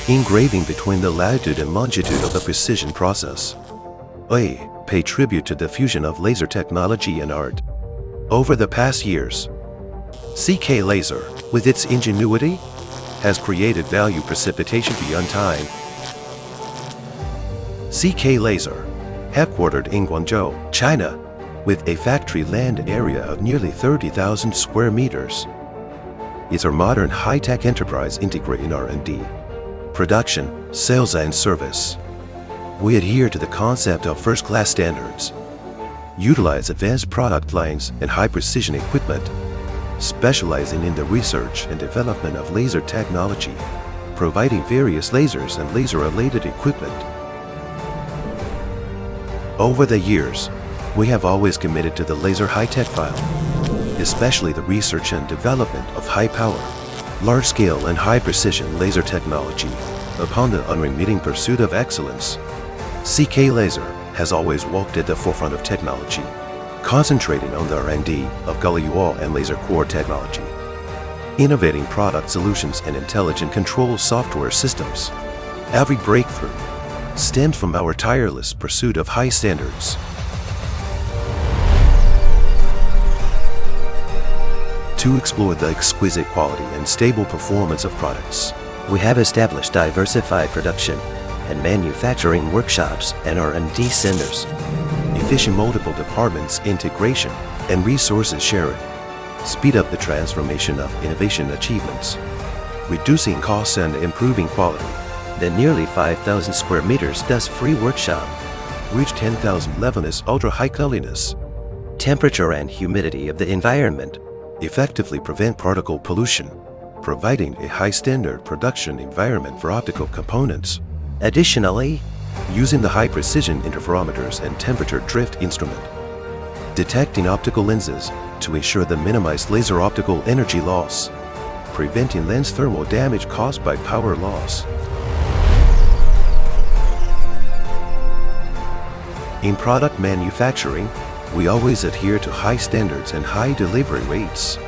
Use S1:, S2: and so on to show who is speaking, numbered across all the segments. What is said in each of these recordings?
S1: engraving between the latitude and longitude of the precision process. A. Pay tribute to the fusion of laser technology and art. Over the past years, CK Laser, with its ingenuity, has created value precipitation beyond time. CK Laser, headquartered in Guangzhou, China, with a factory land area of nearly 30,000 square meters. It's a modern high-tech enterprise integrating R&D, production, sales and service. We adhere to the concept of first-class standards, utilize advanced product lines and high-precision equipment, specializing in the research and development of laser technology, providing various lasers and laser-related equipment. Over the years, we have always committed to the laser high-tech file, especially the research and development of high-power, large-scale and high-precision laser technology. Upon the unremitting pursuit of excellence, CK Laser has always walked at the forefront of technology, concentrating on the R&D of gallium and laser core technology, innovating product solutions and intelligent control software systems. Every breakthrough stemmed from our tireless pursuit of high standards. To explore the exquisite quality and stable performance of products, we have established diversified production and manufacturing workshops and R&D centers, efficient multiple departments integration and resources sharing, speed up the transformation of innovation achievements, reducing costs and improving quality. The nearly 5,000 square meters dust-free workshop reached 10,000 levelness ultra-high cleanliness. Temperature and humidity of the environment effectively prevent particle pollution, providing a high-standard production environment for optical components. Additionally, using the high-precision interferometers and temperature drift instrument, detecting optical lenses to ensure the minimized laser optical energy loss, preventing lens thermal damage caused by power loss. In product manufacturing, we always adhere to high standards and high delivery rates.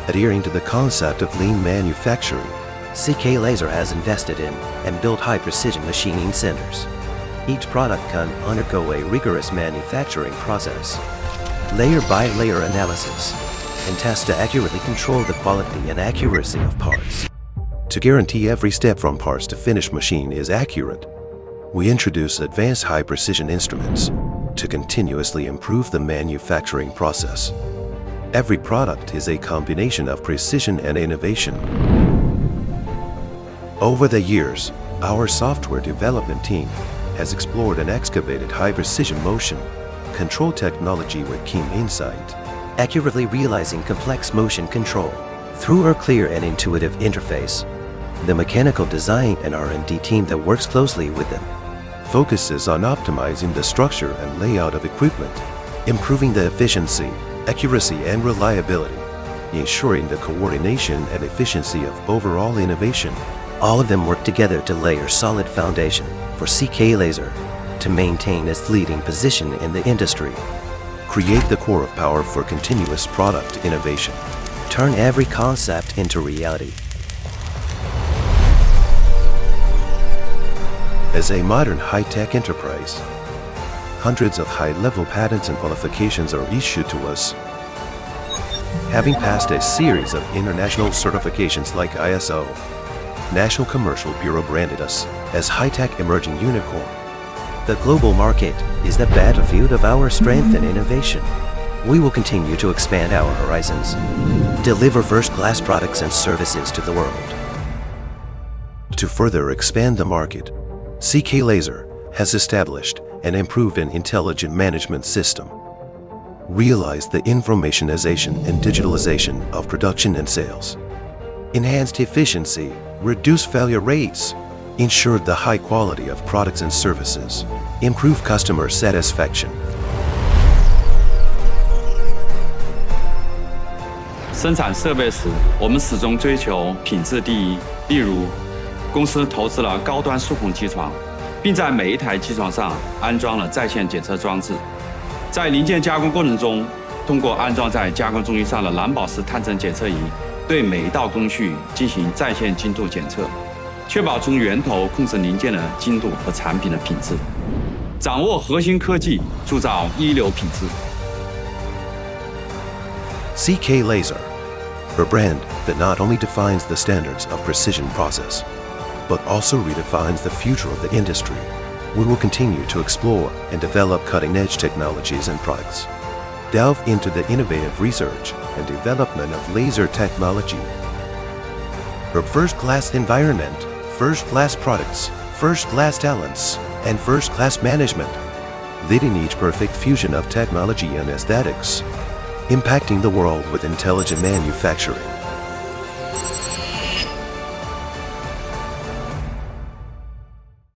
S1: Adhering to the concept of lean manufacturing, CK Laser has invested in and built high-precision machining centers. Each product can undergo a rigorous manufacturing process, layer-by-layer analysis, and test to accurately control the quality and accuracy of parts. To guarantee every step from parts to finished machine is accurate, we introduce advanced high-precision instruments to continuously improve the manufacturing process. Every product is a combination of precision and innovation. Over the years, our software development team has explored and excavated high-precision motion control technology with keen insight, accurately realizing complex motion control through a clear and intuitive interface. The mechanical design and R&D team that works closely with them focuses on optimizing the structure and layout of equipment, improving the efficiency, accuracy, and reliability, ensuring the coordination and efficiency of overall innovation. All of them work together to lay a solid foundation for CK Laser to maintain its leading position in the industry. Create the core of power for continuous product innovation. Turn every concept into reality. As a modern high-tech enterprise, hundreds of high-level patents and qualifications are issued to us. Having passed a series of international certifications like ISO, National Commercial Bureau branded us as high-tech emerging unicorn. The global market is the battlefield of our strength and innovation. We will continue to expand our horizons, deliver first-class products and services to the world. To further expand the market, CK Laser has established and improved an intelligent management system, realized the informationization and digitalization of production and sales, enhanced efficiency, reduced failure rates, ensured the high quality of products and services, improved customer satisfaction.
S2: 生产设备时，我们始终追求品质第一。例如，公司投资了高端数控机床，并在每一台机床上安装了在线检测装置。在零件加工过程中，通过安装在加工中心上的蓝宝石探针检测仪，对每一道工序进行在线精度检测。确保从源头控制零件的精度和产品的品质，掌握核心科技，铸造一流品质。
S1: CK Laser, a brand that not only defines the standards of precision process, but also redefines the future of the industry. We will continue to explore and develop cutting-edge technologies and products. Delve into the innovative research and development of laser technology. For first-class environment, first-class products, first-class talents, and first-class management, leading each perfect fusion of technology and aesthetics, impacting the world with intelligent manufacturing.